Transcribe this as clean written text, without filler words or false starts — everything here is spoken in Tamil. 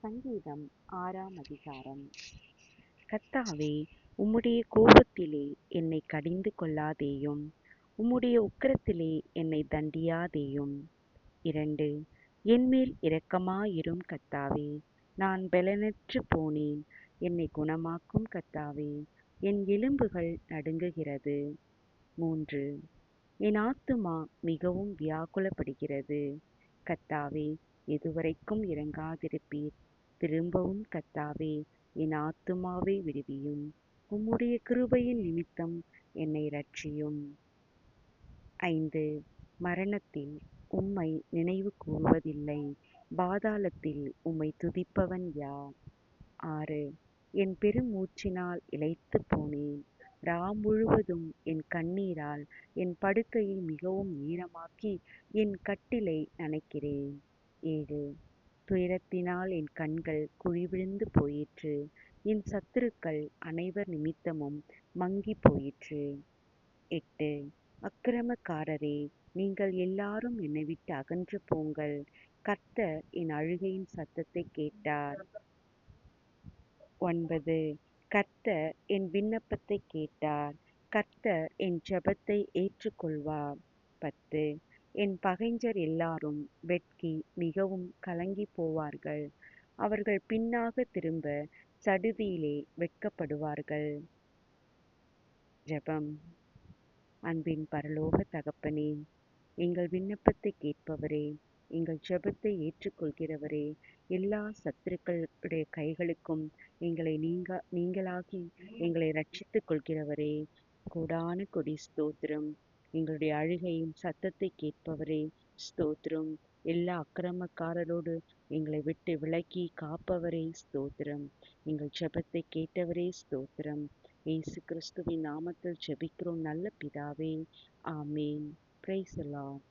சங்கீதம் 6ஆம் அதிகாரம். கர்த்தாவே, உம்முடைய கோபத்திலே என்னைக் கடிந்து கொள்ளாதேயும், உம்முடைய உக்கிரத்திலே என்னைத் தண்டியாதேயும். 2. என்மேல் இரக்கமாயிரும் கர்த்தாவே, நான் பெலனற்றுப் போனேன். என்னைக் குணமாக்கும் கர்த்தாவே, என் எலும்புகள் நடுங்குகிறது. 3. என் ஆத்துமா மிகவும் வியாகுலப்படுகிறது. கர்த்தாவே, எதுவரைக்கும் இரங்காதிருப்பீர்? திரும்பவும் கர்த்தாவே, என் ஆத்துமாவை விடுவியும். உம்முடைய கிருபையின் நிமித்தம் என்னை இரட்சியும். 5. மரணத்தில் உம்மை நினைவு கூர்வதில்லை. பாதாளத்தில் உம்மை துதிப்பவன் யார்? 6. என் பெருமூச்சினால் இளைத்துப் போனேன். முழுவதும் என் கண்ணீரால் என் படுக்கையை மிகவும் ஈரமாக்கி என் கட்டிலை நனைக்கிறேன். 7. துயரத்தினால் என் கண்கள் குழிவிழுந்து போயிற்று. என் சத்துருக்கள் அனைவர் நிமித்தமும் மங்கிப் போயிற்று. 8. அக்கிரமக்காரரே, நீங்கள் எல்லாரும் என்னை விட்டு அகன்று போங்கள். கர்த்தர் என் அழுகையின் சத்தத்தைக் கேட்டார். 9. கர்த்தர் என் விண்ணப்பத்தைக் கேட்டார். கர்த்தர் என் ஜெபத்தை ஏற்றுக்கொள்வார். 10. என் பகைஞர் எல்லாரும் வெட்கி மிகவும் கலங்கிப் போவார்கள். அவர்கள் பின்னாகத் திரும்ப சடுதியிலே வெட்கப்படுவார்கள். ஜெபம். அன்பின் பரலோக தகப்பனே, எங்கள் விண்ணப்பத்தைக் கேட்பவரே, எங்கள் ஜெபத்தை ஏற்றுக்கொள்கிறவரே, எல்லா சத்துருக்களுடைய கைகளுக்கும் எங்களை நீங்களாக்கி எங்களை இரட்சித்துக் கொள்கிறவரே, கோடான கொடி ஸ்தோத்திரம். எங்களுடைய அழுகையும் சத்தத்தை கேட்பவரே, ஸ்தோத்திரம். எல்லா அக்கிரமக்காரரோடு எங்களை விட்டு விலக்கி காப்பவரே, ஸ்தோத்திரம். எங்கள் ஜெபத்தை கேட்டவரே, ஸ்தோத்திரம். இயேசு கிறிஸ்துவின் நாமத்தில் ஜெபிக்கிறோம் நல்ல பிதாவே. ஆமேன். Praise the Lord.